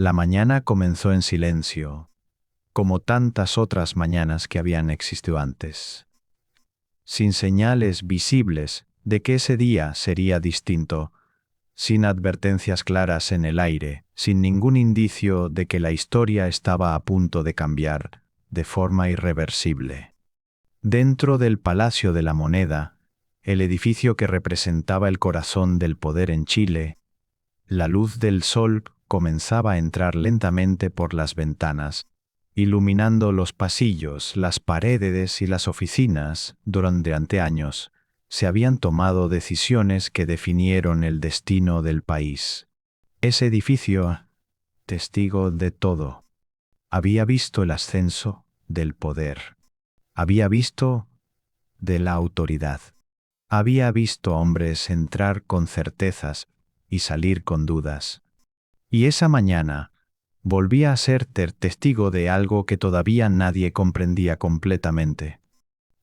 La mañana comenzó en silencio, como tantas otras mañanas que habían existido antes, sin señales visibles de que ese día sería distinto, sin advertencias claras en el aire, sin ningún indicio de que la historia estaba a punto de cambiar de forma irreversible. Dentro del Palacio de la Moneda, el edificio que representaba el corazón del poder en Chile, la luz del sol comenzaba a entrar lentamente por las ventanas, iluminando los pasillos, las paredes y las oficinas. Durante años se habían tomado decisiones que definieron el destino del país. Ese edificio, testigo de todo, había visto el ascenso del poder, había visto de la autoridad, había visto hombres entrar con certezas y salir con dudas. Y esa mañana volvía a ser testigo de algo que todavía nadie comprendía completamente.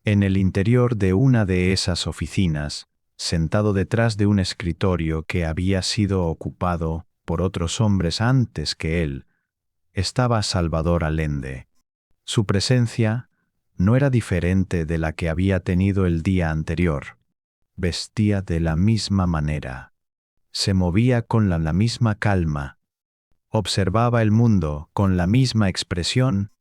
En el interior de una de esas oficinas, sentado detrás de un escritorio que había sido ocupado por otros hombres antes que él, estaba Salvador Allende. Su presencia no era diferente de la que había tenido el día anterior. Vestía de la misma manera. Se movía con la misma calma. Observaba el mundo con la misma expresión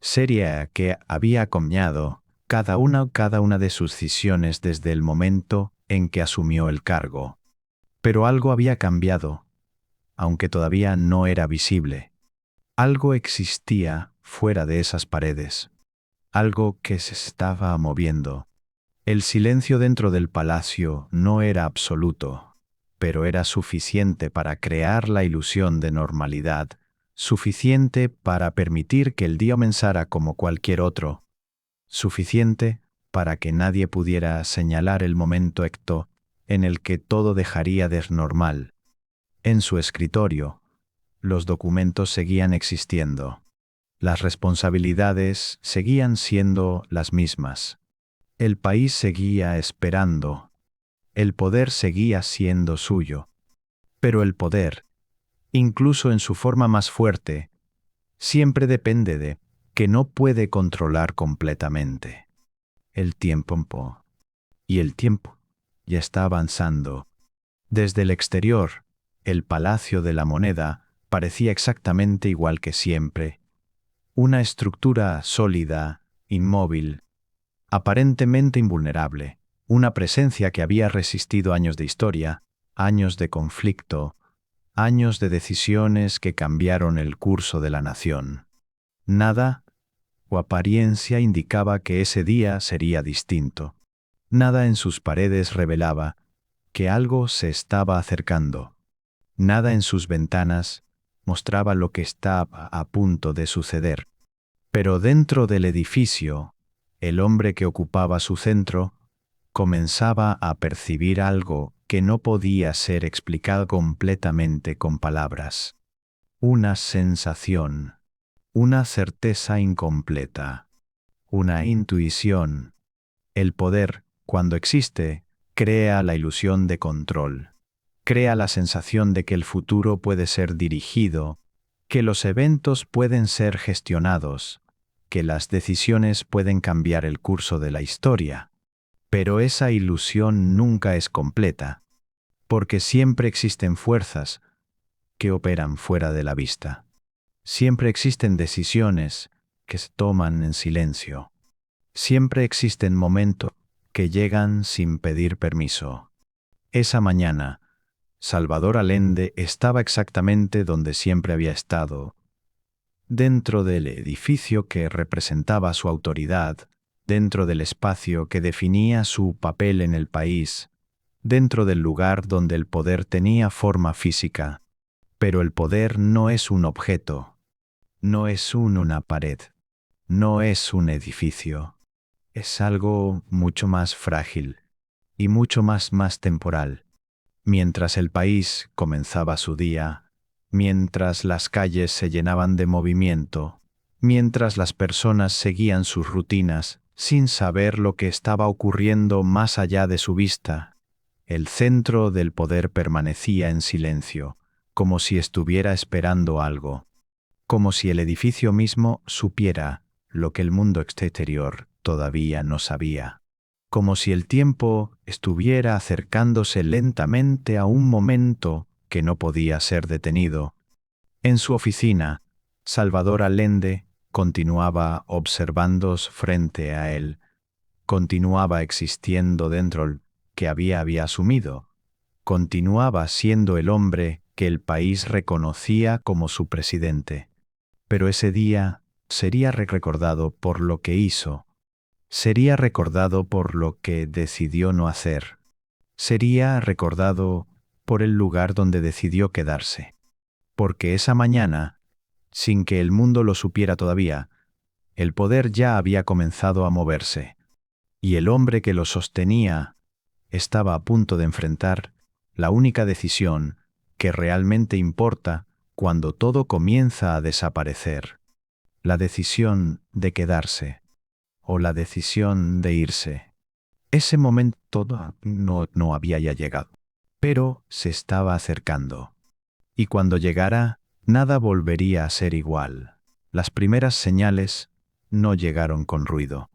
seria que había acompañado cada una de sus decisiones desde el momento en que asumió el cargo. Pero algo había cambiado, aunque todavía no era visible. Algo existía fuera de esas paredes. Algo que se estaba moviendo. El silencio dentro del palacio no era absoluto, pero era suficiente para crear la ilusión de normalidad, suficiente para permitir que el día comenzara como cualquier otro, suficiente para que nadie pudiera señalar el momento exacto en el que todo dejaría de ser normal. En su escritorio, los documentos seguían existiendo. Las responsabilidades seguían siendo las mismas. El país seguía esperando. El poder seguía siendo suyo. Pero el poder, incluso en su forma más fuerte, siempre depende de que no puede controlar completamente. El tiempo. Y el tiempo ya está avanzando. Desde el exterior, el Palacio de la Moneda parecía exactamente igual que siempre. Una estructura sólida, inmóvil, aparentemente invulnerable, una presencia que había resistido años de historia, años de conflicto, años de decisiones que cambiaron el curso de la nación. Nada o apariencia indicaba que ese día sería distinto. Nada en sus paredes revelaba que algo se estaba acercando. Nada en sus ventanas mostraba lo que estaba a punto de suceder. Pero dentro del edificio, el hombre que ocupaba su centro comenzaba a percibir algo que no podía ser explicado completamente con palabras. Una sensación, una certeza incompleta, una intuición. El poder, cuando existe, crea la ilusión de control. Crea la sensación de que el futuro puede ser dirigido, que los eventos pueden ser gestionados, que las decisiones pueden cambiar el curso de la historia. Pero esa ilusión nunca es completa, porque siempre existen fuerzas que operan fuera de la vista. Siempre existen decisiones que se toman en silencio. Siempre existen momentos que llegan sin pedir permiso. Esa mañana, Salvador Allende estaba exactamente donde siempre había estado, dentro del edificio que representaba su autoridad, dentro del espacio que definía su papel en el país, dentro del lugar donde el poder tenía forma física. Pero el poder no es un objeto, no es una pared, no es un edificio. Es algo mucho más frágil y mucho más temporal. Mientras el país comenzaba su día, mientras las calles se llenaban de movimiento, mientras las personas seguían sus rutinas sin saber lo que estaba ocurriendo más allá de su vista, el centro del poder permanecía en silencio, como si estuviera esperando algo, como si el edificio mismo supiera lo que el mundo exterior todavía no sabía, como si el tiempo estuviera acercándose lentamente a un momento que no podía ser detenido. En su oficina, Salvador Allende continuaba observándose frente a él, continuaba existiendo dentro del que había asumido, continuaba siendo el hombre que el país reconocía como su presidente. Pero ese día sería recordado por lo que hizo, sería recordado por lo que decidió no hacer, sería recordado por el lugar donde decidió quedarse. Porque esa mañana, sin que el mundo lo supiera todavía, el poder ya había comenzado a moverse, y el hombre que lo sostenía estaba a punto de enfrentar la única decisión que realmente importa cuando todo comienza a desaparecer, la decisión de quedarse o la decisión de irse. Ese momento no había ya llegado, pero se estaba acercando. Y cuando llegara, nada volvería a ser igual. Las primeras señales no llegaron con ruido.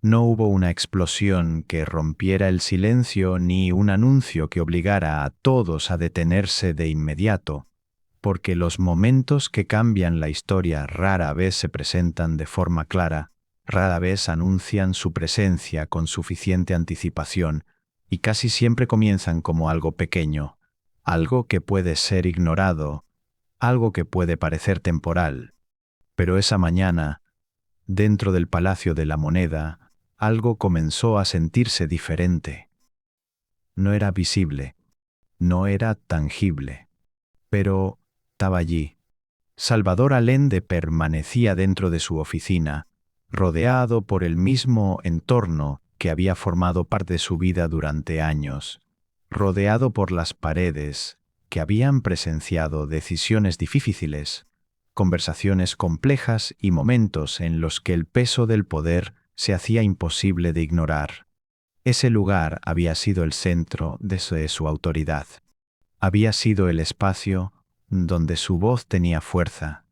No hubo una explosión que rompiera el silencio ni un anuncio que obligara a todos a detenerse de inmediato, porque los momentos que cambian la historia rara vez se presentan de forma clara, rara vez anuncian su presencia con suficiente anticipación y casi siempre comienzan como algo pequeño, algo que puede ser ignorado, algo que puede parecer temporal. Pero esa mañana, dentro del Palacio de la Moneda, algo comenzó a sentirse diferente. No era visible, no era tangible, pero estaba allí. Salvador Allende permanecía dentro de su oficina, rodeado por el mismo entorno que había formado parte de su vida durante años, rodeado por las paredes que habían presenciado decisiones difíciles, conversaciones complejas y momentos en los que el peso del poder se hacía imposible de ignorar. Ese lugar había sido el centro de su autoridad. Había sido el espacio donde su voz tenía fuerza.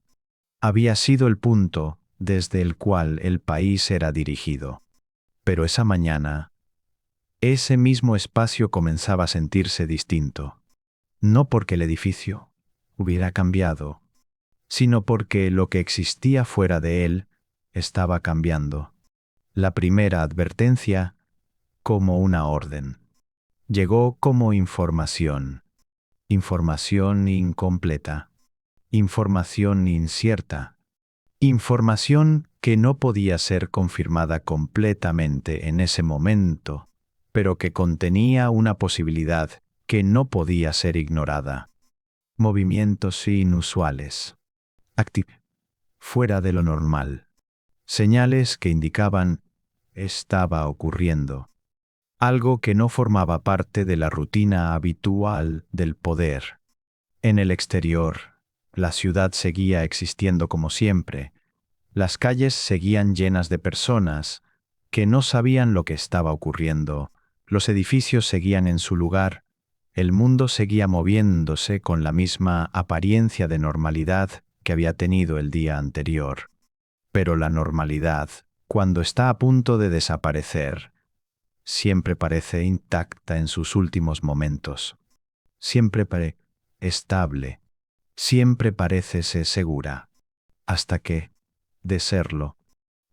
Había sido el punto desde el cual el país era dirigido. Pero esa mañana, ese mismo espacio comenzaba a sentirse distinto. No porque el edificio hubiera cambiado, sino porque lo que existía fuera de él estaba cambiando. La primera advertencia, como una orden, llegó como información, información incompleta, información incierta, información que no podía ser confirmada completamente en ese momento, pero que contenía una posibilidad que no podía ser ignorada. Movimientos inusuales, fuera de lo normal, señales que indicaban estaba ocurriendo algo que no formaba parte de la rutina habitual del poder. En el exterior, la ciudad seguía existiendo como siempre. Las calles seguían llenas de personas que no sabían lo que estaba ocurriendo. Los edificios seguían en su lugar. El mundo seguía moviéndose con la misma apariencia de normalidad que había tenido el día anterior. Pero la normalidad, cuando está a punto de desaparecer, siempre parece intacta en sus últimos momentos. Siempre parece estable. Siempre parece ser segura. Hasta que, de serlo,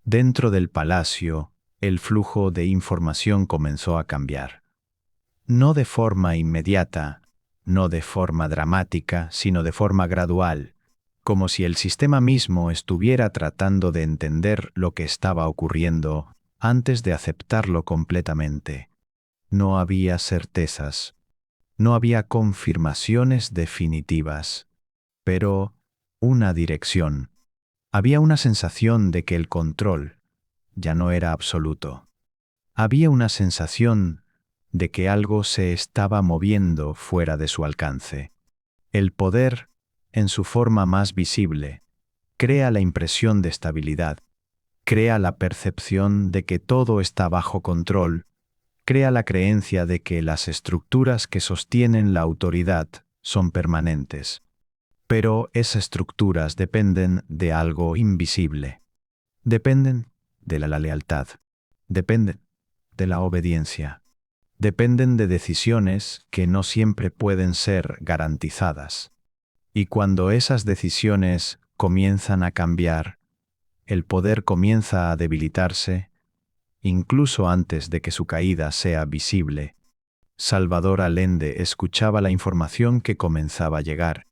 dentro del palacio, el flujo de información comenzó a cambiar. No de forma inmediata, no de forma dramática, sino de forma gradual, como si el sistema mismo estuviera tratando de entender lo que estaba ocurriendo antes de aceptarlo completamente. No había certezas, no había confirmaciones definitivas, pero una dirección. Había una sensación de que el control ya no era absoluto. Había una sensación de que algo se estaba moviendo fuera de su alcance. El poder, en su forma más visible, crea la impresión de estabilidad, crea la percepción de que todo está bajo control, crea la creencia de que las estructuras que sostienen la autoridad son permanentes. Pero esas estructuras dependen de algo invisible. Dependen de la lealtad. Dependen de la obediencia. Dependen de decisiones que no siempre pueden ser garantizadas. Y cuando esas decisiones comienzan a cambiar, el poder comienza a debilitarse, incluso antes de que su caída sea visible. Salvador Allende escuchaba la información que comenzaba a llegar.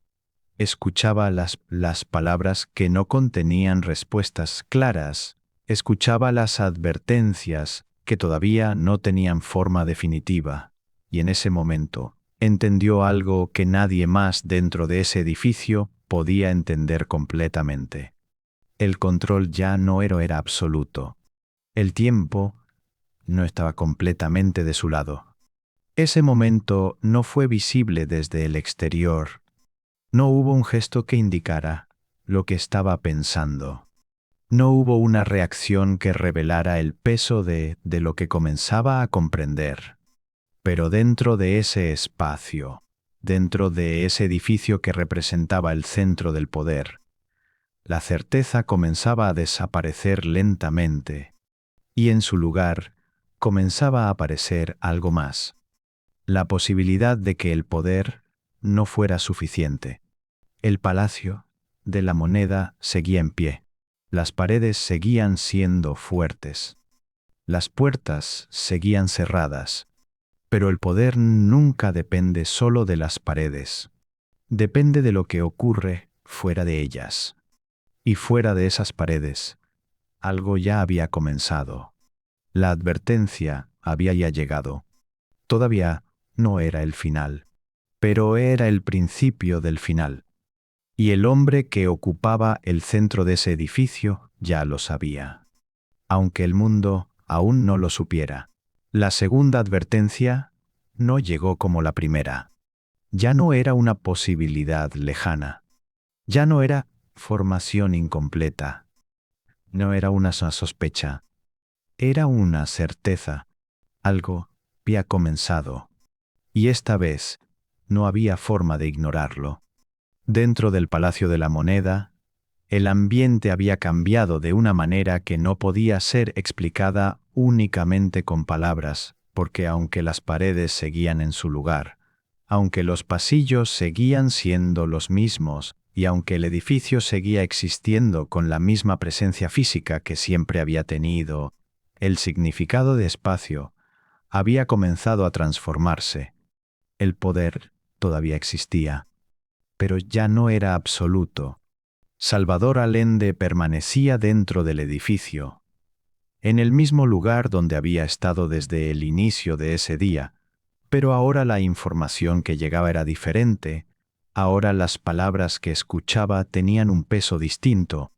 Escuchaba las palabras que no contenían respuestas claras. Escuchaba las advertencias que todavía no tenían forma definitiva. Y en ese momento, entendió algo que nadie más dentro de ese edificio podía entender completamente. El control ya no era absoluto. El tiempo no estaba completamente de su lado. Ese momento no fue visible desde el exterior. No hubo un gesto que indicara lo que estaba pensando. No hubo una reacción que revelara el peso de lo que comenzaba a comprender. Pero dentro de ese espacio, dentro de ese edificio que representaba el centro del poder, la certeza comenzaba a desaparecer lentamente, y en su lugar comenzaba a aparecer algo más. La posibilidad de que el poder no fuera suficiente. El palacio de la moneda seguía en pie. Las paredes seguían siendo fuertes. Las puertas seguían cerradas. Pero el poder nunca depende solo de las paredes. Depende de lo que ocurre fuera de ellas. Y fuera de esas paredes, algo ya había comenzado. La advertencia había ya llegado. Todavía no era el final, pero era el principio del final. Y el hombre que ocupaba el centro de ese edificio ya lo sabía. Aunque el mundo aún no lo supiera. La segunda advertencia no llegó como la primera. Ya no era una posibilidad lejana. Ya no era formación incompleta. No era una sospecha. Era una certeza. Algo había comenzado. Y esta vez no había forma de ignorarlo. Dentro del Palacio de la Moneda, el ambiente había cambiado de una manera que no podía ser explicada únicamente con palabras, porque aunque las paredes seguían en su lugar, aunque los pasillos seguían siendo los mismos, y aunque el edificio seguía existiendo con la misma presencia física que siempre había tenido, el significado de espacio había comenzado a transformarse. El poder todavía existía, pero ya no era absoluto. Salvador Allende permanecía dentro del edificio, en el mismo lugar donde había estado desde el inicio de ese día, pero ahora la información que llegaba era diferente, ahora las palabras que escuchaba tenían un peso distinto,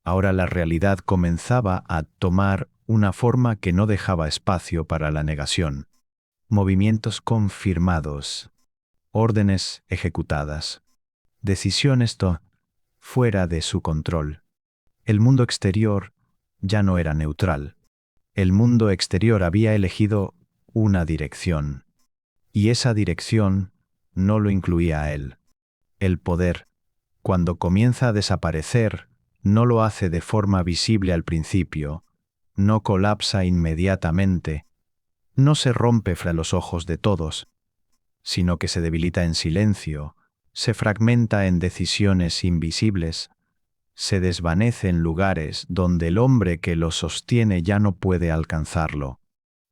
ahora la realidad comenzaba a tomar una forma que no dejaba espacio para la negación. Movimientos confirmados, órdenes ejecutadas, decisiones fuera de su control. El mundo exterior ya no era neutral. El mundo exterior había elegido una dirección, y esa dirección no lo incluía a él. El poder, cuando comienza a desaparecer, no lo hace de forma visible al principio, no colapsa inmediatamente, no se rompe frente a los ojos de todos, sino que se debilita en silencio, se fragmenta en decisiones invisibles, se desvanece en lugares donde el hombre que lo sostiene ya no puede alcanzarlo.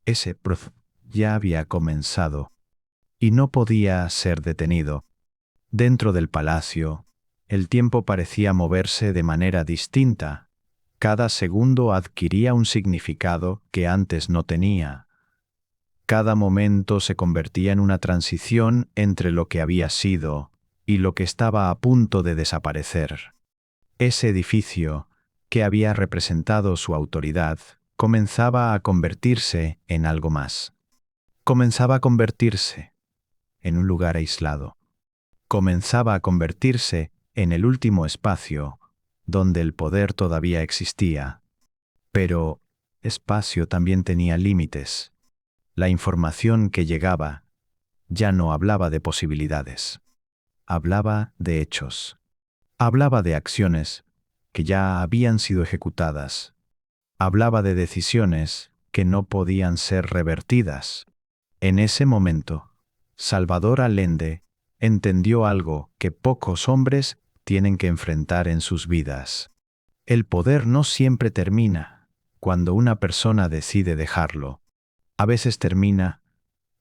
Ese proceso ya había comenzado y no podía ser detenido. Dentro del palacio, el tiempo parecía moverse de manera distinta. Cada segundo adquiría un significado que antes no tenía. Cada momento se convertía en una transición entre lo que había sido y lo que estaba a punto de desaparecer. Ese edificio, que había representado su autoridad, comenzaba a convertirse en algo más. Comenzaba a convertirse en un lugar aislado. Comenzaba a convertirse en el último espacio donde el poder todavía existía. Pero espacio también tenía límites. La información que llegaba ya no hablaba de posibilidades. hablaba de hechos. Hablaba de acciones que ya habían sido ejecutadas. Hablaba de decisiones que no podían ser revertidas. En ese momento, Salvador Allende entendió algo que pocos hombres tienen que enfrentar en sus vidas. El poder no siempre termina cuando una persona decide dejarlo. A veces termina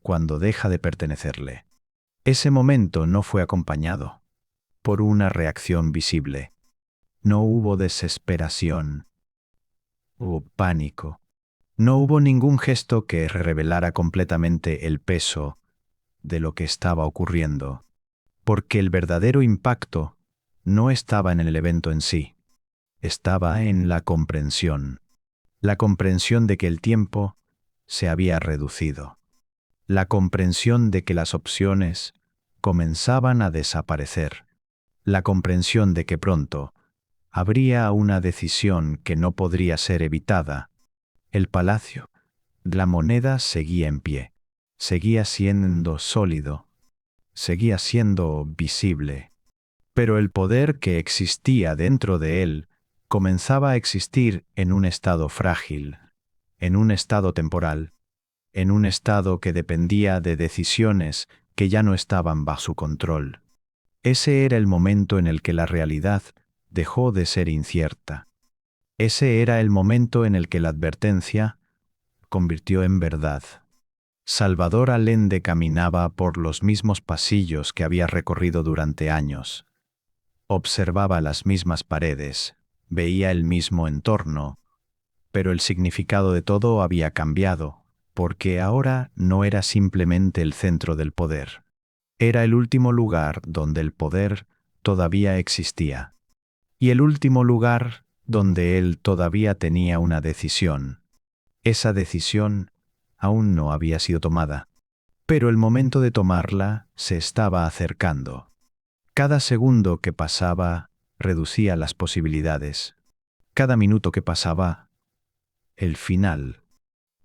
cuando deja de pertenecerle. Ese momento no fue acompañado por una reacción visible. No hubo desesperación. Hubo pánico. No hubo ningún gesto que revelara completamente el peso de lo que estaba ocurriendo, porque el verdadero impacto no estaba en el evento en sí, estaba en la comprensión de que el tiempo se había reducido, la comprensión de que las opciones comenzaban a desaparecer, la comprensión de que pronto habría una decisión que no podría ser evitada. El Palacio de la Moneda seguía en pie, seguía siendo sólido, seguía siendo visible, pero el poder que existía dentro de él comenzaba a existir en un estado frágil, en un estado temporal, en un estado que dependía de decisiones que ya no estaban bajo su control. Ese era el momento en el que la realidad dejó de ser incierta. Ese era el momento en el que la advertencia convirtió en verdad. Salvador Allende caminaba por los mismos pasillos que había recorrido durante años. Observaba las mismas paredes, veía el mismo entorno, pero el significado de todo había cambiado, porque ahora no era simplemente el centro del poder. Era el último lugar donde el poder todavía existía. Y el último lugar donde él todavía tenía una decisión. Esa decisión aún no había sido tomada, pero el momento de tomarla se estaba acercando. Cada segundo que pasaba reducía las posibilidades. Cada minuto que pasaba, el final.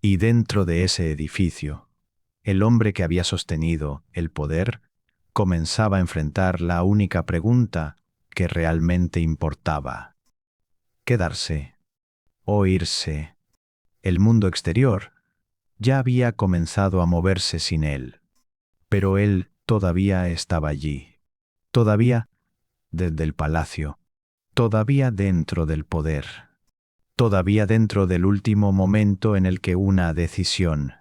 Y dentro de ese edificio, el hombre que había sostenido el poder comenzaba a enfrentar la única pregunta que realmente importaba: quedarse o irse. El mundo exterior ya había comenzado a moverse sin él, pero él todavía estaba allí, todavía desde el palacio, todavía dentro del poder, todavía dentro del último momento en el que una decisión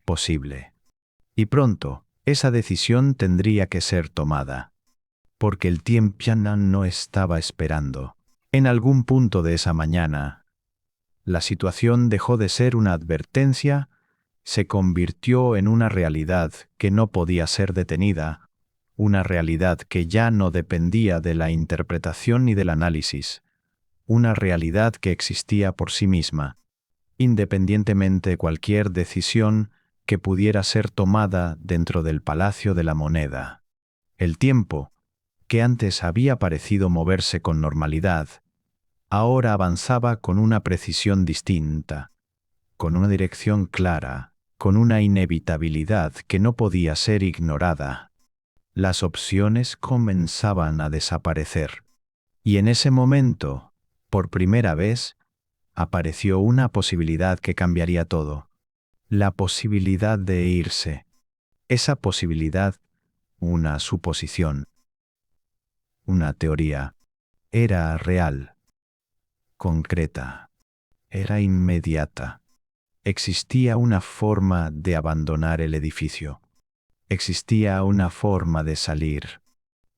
posible. Y pronto, esa decisión tendría que ser tomada, porque el tiempo ya no estaba esperando. En algún punto de esa mañana, la situación dejó de ser una advertencia, se convirtió en una realidad que no podía ser detenida, una realidad que ya no dependía de la interpretación ni del análisis, una realidad que existía por sí misma, independientemente de cualquier decisión que pudiera ser tomada dentro del Palacio de la Moneda. El tiempo, que antes había parecido moverse con normalidad, ahora avanzaba con una precisión distinta, con una dirección clara, con una inevitabilidad que no podía ser ignorada. Las opciones comenzaban a desaparecer. Y en ese momento, por primera vez, apareció una posibilidad que cambiaría todo. La posibilidad de irse. Esa posibilidad, una suposición, una teoría, era real, concreta, era inmediata. Existía una forma de abandonar el edificio. Existía una forma de salir.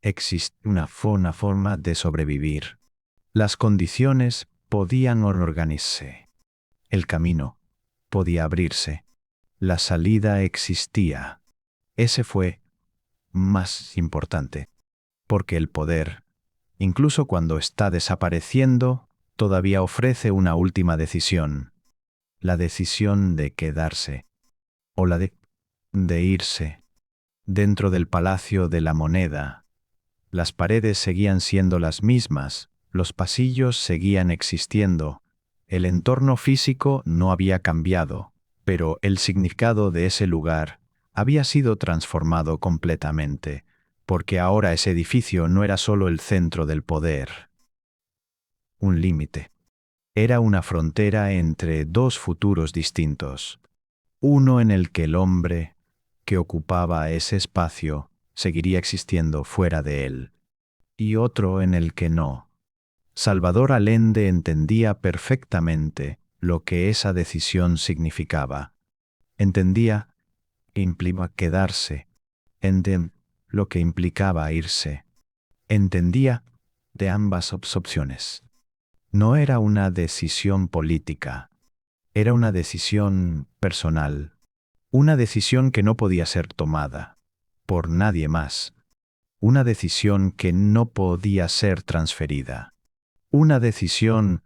Existía una forma de sobrevivir. Las condiciones podían organizarse. El camino podía abrirse. La salida existía. Ese fue más importante, porque el poder, incluso cuando está desapareciendo, todavía ofrece una última decisión. La decisión de quedarse, o la de irse. Dentro del Palacio de la Moneda, las paredes seguían siendo las mismas, los pasillos seguían existiendo, el entorno físico no había cambiado, pero el significado de ese lugar había sido transformado completamente. porque ahora ese edificio no era solo el centro del poder, un límite. Era una frontera entre dos futuros distintos, uno en el que el hombre que ocupaba ese espacio seguiría existiendo fuera de él, y otro en el que no. Salvador Allende entendía perfectamente lo que esa decisión significaba. Entendía que implicaba quedarse, lo que implicaba irse. Entendía de ambas opciones. No era una decisión política, era una decisión personal, una decisión que no podía ser tomada por nadie más, una decisión que no podía ser transferida, una decisión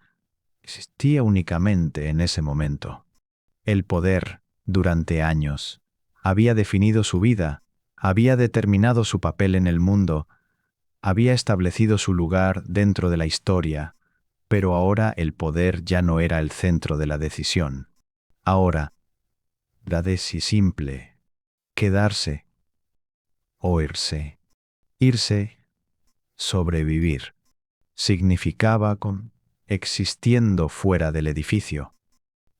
que existía únicamente en ese momento. El poder, durante años, había definido su vida, había determinado su papel en el mundo, había establecido su lugar dentro de la historia, pero ahora el poder ya no era el centro de la decisión. Ahora, la decisión simple, quedarse o irse. Irse, sobrevivir, significaba existiendo fuera del edificio.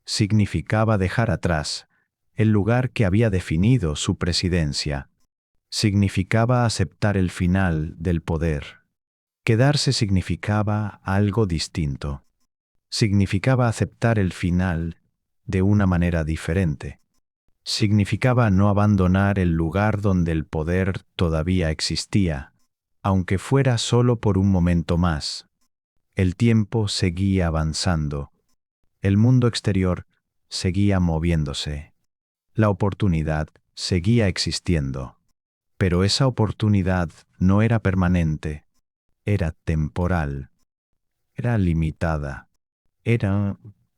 Significaba dejar atrás el lugar que había definido su presidencia. Significaba aceptar el final del poder. Quedarse significaba algo distinto. Significaba aceptar el final de una manera diferente. Significaba no abandonar el lugar donde el poder todavía existía, aunque fuera solo por un momento más. El tiempo seguía avanzando. El mundo exterior seguía moviéndose. La oportunidad seguía existiendo. Pero esa oportunidad no era permanente, era temporal, era limitada, era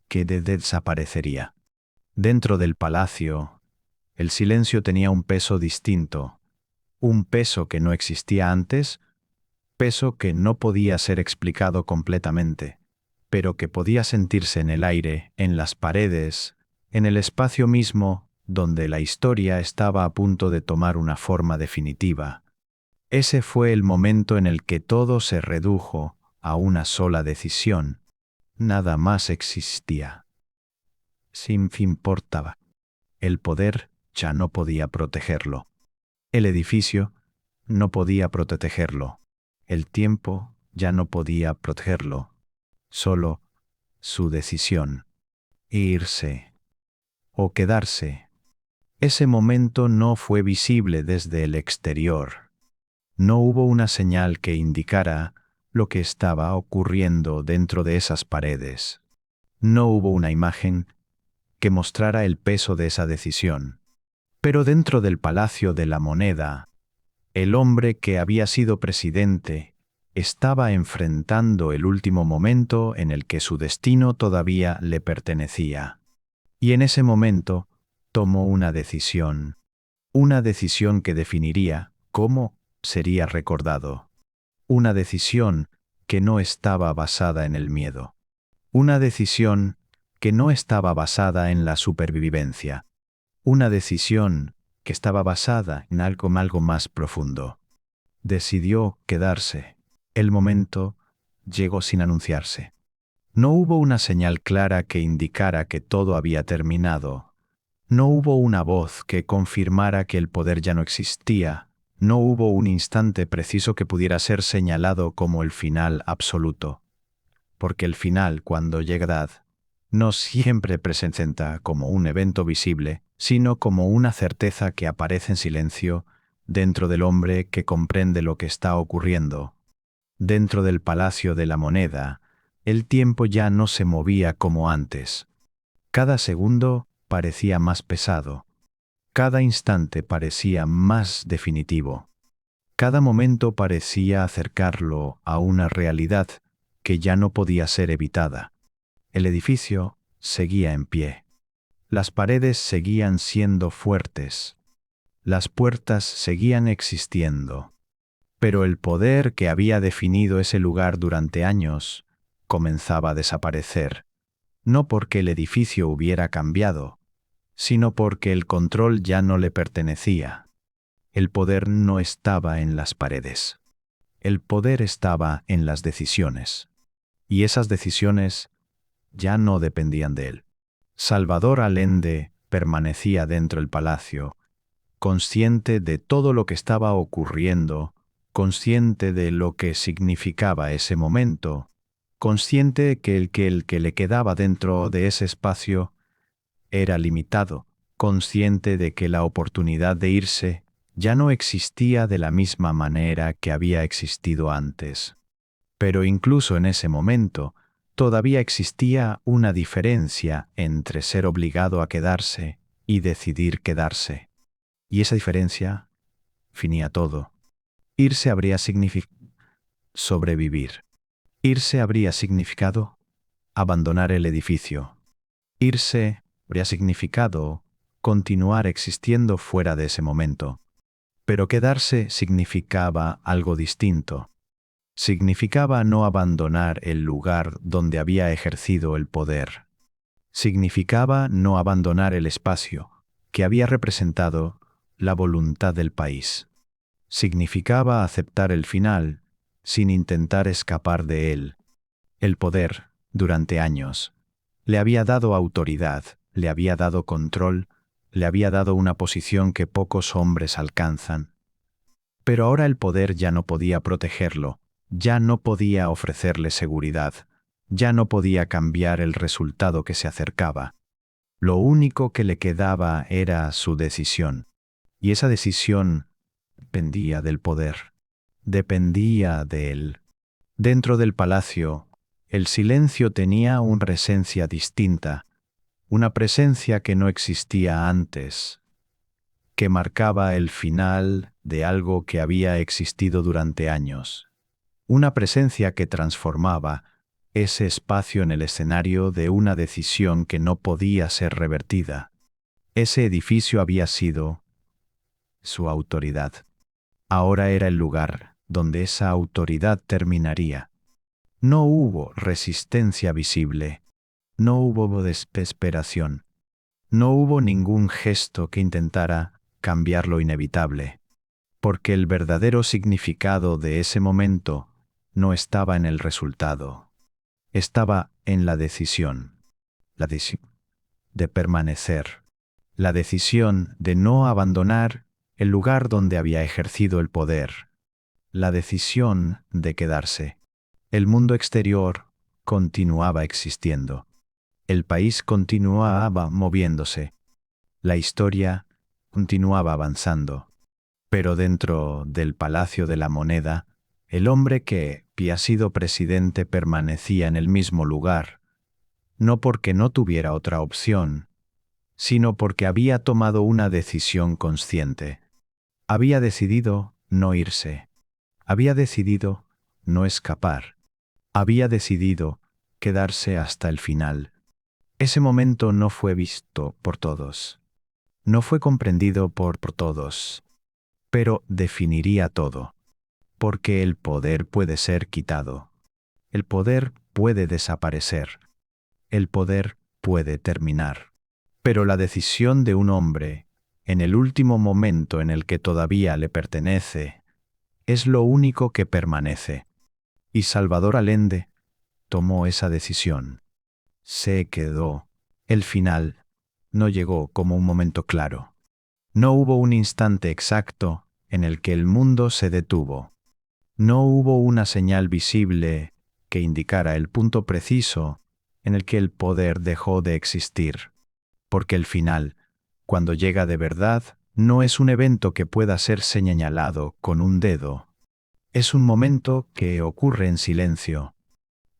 que desaparecería. Dentro del palacio, el silencio tenía un peso distinto, un peso que no existía antes, peso que no podía ser explicado completamente, pero que podía sentirse en el aire, en las paredes, en el espacio mismo donde la historia estaba a punto de tomar una forma definitiva. Ese fue el momento en el que todo se redujo a una sola decisión. Nada más existía. Sin fin importaba. El poder ya no podía protegerlo. El edificio no podía protegerlo. El tiempo ya no podía protegerlo. Solo su decisión. Irse o quedarse. Ese momento no fue visible desde el exterior. No hubo una señal que indicara lo que estaba ocurriendo dentro de esas paredes. No hubo una imagen que mostrara el peso de esa decisión. Pero dentro del Palacio de la Moneda, el hombre que había sido presidente estaba enfrentando el último momento en el que su destino todavía le pertenecía. Y en ese momento tomó una decisión que definiría cómo sería recordado. Una decisión que no estaba basada en el miedo. Una decisión que no estaba basada en la supervivencia. Una decisión que estaba basada en algo más profundo. Decidió quedarse. El momento llegó sin anunciarse. No hubo una señal clara que indicara que todo había terminado. No hubo una voz que confirmara que el poder ya no existía. No hubo un instante preciso que pudiera ser señalado como el final absoluto. Porque el final, cuando llega, no siempre presenta como un evento visible, sino como una certeza que aparece en silencio dentro del hombre que comprende lo que está ocurriendo. Dentro del Palacio de la Moneda, el tiempo ya no se movía como antes. Cada segundo parecía más pesado. Cada instante parecía más definitivo. Cada momento parecía acercarlo a una realidad que ya no podía ser evitada. El edificio seguía en pie. Las paredes seguían siendo fuertes. Las puertas seguían existiendo. Pero el poder que había definido ese lugar durante años comenzaba a desaparecer, no porque el edificio hubiera cambiado, sino porque el control ya no le pertenecía. El poder no estaba en las paredes. El poder estaba en las decisiones. Y esas decisiones ya no dependían de él. Salvador Allende permanecía dentro del palacio, consciente de todo lo que estaba ocurriendo, consciente de lo que significaba ese momento, consciente que el que le quedaba dentro de ese espacio era limitado, consciente de que la oportunidad de irse ya no existía de la misma manera que había existido antes. Pero incluso en ese momento, todavía existía una diferencia entre ser obligado a quedarse y decidir quedarse. Y esa diferencia finía todo. Irse habría significado sobrevivir. Irse habría significado abandonar el edificio. Irse habría significado continuar existiendo fuera de ese momento. Pero quedarse significaba algo distinto. Significaba no abandonar el lugar donde había ejercido el poder. Significaba no abandonar el espacio que había representado la voluntad del país. Significaba aceptar el final sin intentar escapar de él. El poder, durante años, le había dado autoridad, le había dado control, le había dado una posición que pocos hombres alcanzan. Pero ahora el poder ya no podía protegerlo, ya no podía ofrecerle seguridad, ya no podía cambiar el resultado que se acercaba. Lo único que le quedaba era su decisión. Y esa decisión dependía del poder, dependía de él. Dentro del palacio, el silencio tenía una presencia distinta, una presencia que no existía antes, que marcaba el final de algo que había existido durante años. Una presencia que transformaba ese espacio en el escenario de una decisión que no podía ser revertida. Ese edificio había sido su autoridad. Ahora era el lugar donde esa autoridad terminaría. No hubo resistencia visible, no hubo desesperación, no hubo ningún gesto que intentara cambiar lo inevitable, porque el verdadero significado de ese momento no estaba en el resultado, estaba en la decisión de permanecer, la decisión de no abandonar el lugar donde había ejercido el poder, la decisión de quedarse. El mundo exterior continuaba existiendo. El país continuaba moviéndose. La historia continuaba avanzando. Pero dentro del Palacio de la Moneda, el hombre que había sido presidente permanecía en el mismo lugar, no porque no tuviera otra opción, sino porque había tomado una decisión consciente. Había decidido no irse. Había decidido no escapar. Había decidido quedarse hasta el final. Ese momento no fue visto por todos. No fue comprendido por todos. Pero definiría todo. Porque el poder puede ser quitado. El poder puede desaparecer. El poder puede terminar. Pero la decisión de un hombre, en el último momento en el que todavía le pertenece, es lo único que permanece. Y Salvador Allende tomó esa decisión. Se quedó. El final no llegó como un momento claro. No hubo un instante exacto en el que el mundo se detuvo. No hubo una señal visible que indicara el punto preciso en el que el poder dejó de existir. Porque el final, cuando llega de verdad, no es un evento que pueda ser señalado con un dedo. Es un momento que ocurre en silencio.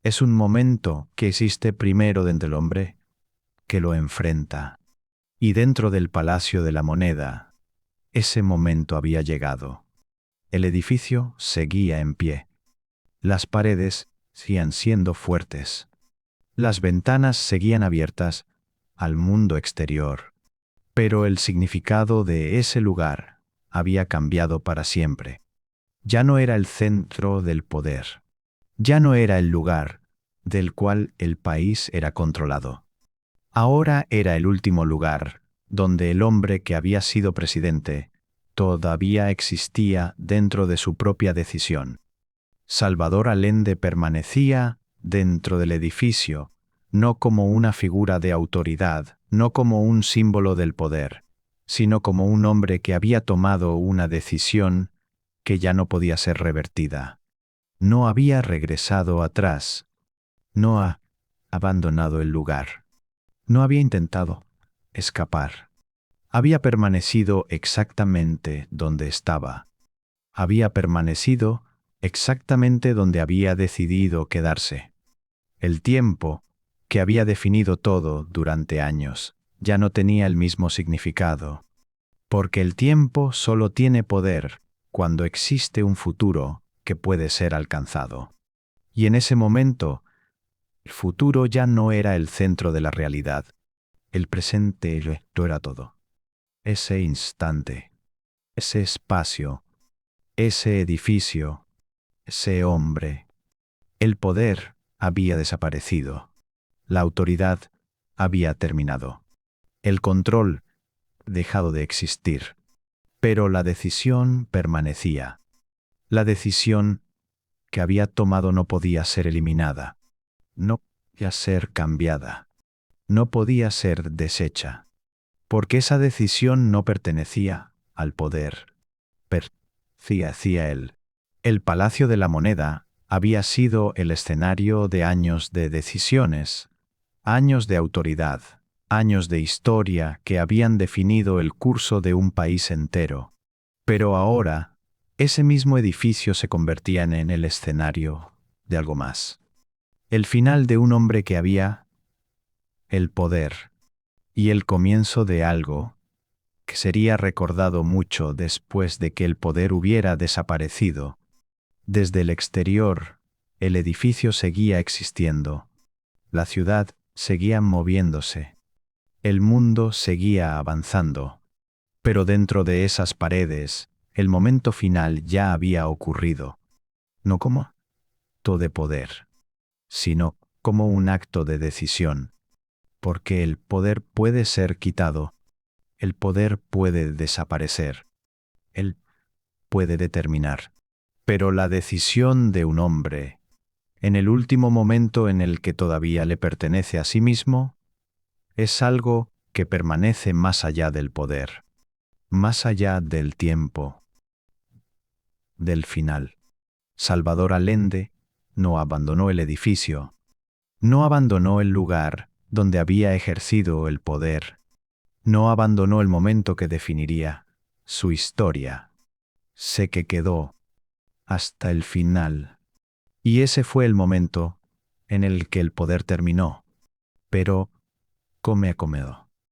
Es un momento que existe primero dentro del hombre, que lo enfrenta. Y dentro del Palacio de la Moneda, ese momento había llegado. El edificio seguía en pie. Las paredes seguían siendo fuertes. Las ventanas seguían abiertas al mundo exterior. Pero el significado de ese lugar había cambiado para siempre. Ya no era el centro del poder. Ya no era el lugar del cual el país era controlado. Ahora era el último lugar donde el hombre que había sido presidente todavía existía dentro de su propia decisión. Salvador Allende permanecía dentro del edificio, no como una figura de autoridad, no como un símbolo del poder, sino como un hombre que había tomado una decisión que ya no podía ser revertida. No había regresado atrás, no ha abandonado el lugar, no había intentado escapar. Había permanecido exactamente donde estaba. Había permanecido exactamente donde había decidido quedarse. El tiempo, que había definido todo durante años, ya no tenía el mismo significado, porque el tiempo solo tiene poder cuando existe un futuro que puede ser alcanzado. Y en ese momento, el futuro ya no era el centro de la realidad. El presente lo era todo. Ese instante, ese espacio, ese edificio, ese hombre. El poder había desaparecido. La autoridad había terminado. El control dejado de existir. Pero la decisión permanecía. La decisión que había tomado no podía ser eliminada. No podía ser cambiada. No podía ser deshecha. Porque esa decisión no pertenecía al poder. Pertenecía hacia él. El Palacio de la Moneda había sido el escenario de años de decisiones, años de autoridad, años de historia que habían definido el curso de un país entero. Pero ahora, ese mismo edificio se convertía en el escenario de algo más. El final de un hombre que había el poder y el comienzo de algo que sería recordado mucho después de que el poder hubiera desaparecido. Desde el exterior, el edificio seguía existiendo. La ciudad seguía moviéndose. El mundo seguía avanzando. Pero dentro de esas paredes, el momento final ya había ocurrido. No como acto de poder, sino como un acto de decisión. Porque el poder puede ser quitado. El poder puede desaparecer. Él puede determinar. Pero la decisión de un hombre, en el último momento en el que todavía le pertenece a sí mismo, es algo que permanece más allá del poder, más allá del tiempo, del final. Salvador Allende no abandonó el edificio, no abandonó el lugar donde había ejercido el poder, no abandonó el momento que definiría su historia. Se quedó hasta el final. Y ese fue el momento en el que el poder terminó. Pero, come a comedo.